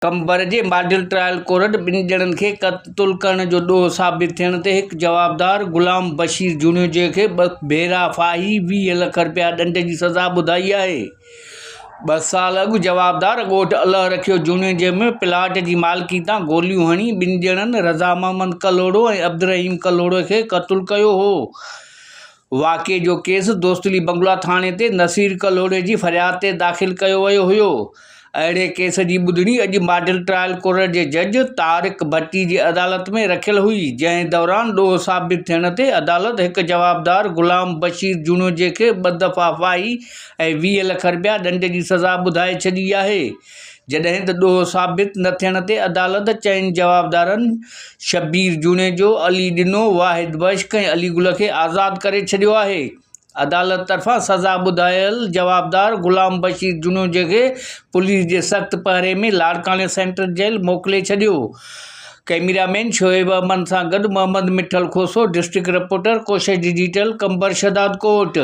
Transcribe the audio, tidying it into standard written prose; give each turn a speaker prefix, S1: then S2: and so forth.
S1: कंबर जे model trial court ॿिनि ॼणनि खे क़त्ल करण जो ॾोह साबित थियण ते हिकु जवाबदार ग़ुलाम बशीर जूनियर खे 2 भेरा फाही 20 लख रुपया ॾंड जी सज़ा ॿुधाई आहे। 2 साल अॻु जवाबदार ॻोठ अल्लाह रखियो जूनियर में प्लाट जी मालिकी तां गोलियूं हणी ॿिनि ॼणनि रज़ा मोहम्मद कलोड़ो ऐं अब्दुर्रहीम कलोड़ो खे क़त्ल कयो हो। वाक़े जो केस दोस्तली बंगला थाणे ते नसीर कलोड़े जी फरियाद ते दाख़िल कयो वियो हुयो। अहिड़े केस जी ॿुधणी अॼु मॉडल ट्रायल कोर्ट जे जज तारिक भट्टी जी अदालत में रखियल हुई, जंहिं दौरान ॾोह साबित थियण ते अदालत हिकु जवाबदार ग़ुलाम बशीर जूनियर खे 2 दफ़ा फाही ऐं 20 लख रुपया ॾंड जी सज़ा ॿुधाए छॾी आहे। जॾहिं त ॾोह साबित न थियण ते अदालत 4 जवाबदारनि शब्बीर जूनियर जो अली ॾिनो, वाहिद बश्क ऐं अली गुल खे आज़ादु करे छॾियो आहे। अदालत तरफ़ां सज़ा ॿुधायल जवाबदार ग़ुलाम बशीर जूनियर खे पुलिस जे सख़्त पहिरे में लाड़काने सेंट्रल जेल मोकिले छॾियो। कैमरामैन शोएब अमन सां गॾु मोहम्मद मिठल खोसो, डिस्ट्रिक्ट रिपोर्टर कोशिश डिजिटल, कंबर शदाद कोट।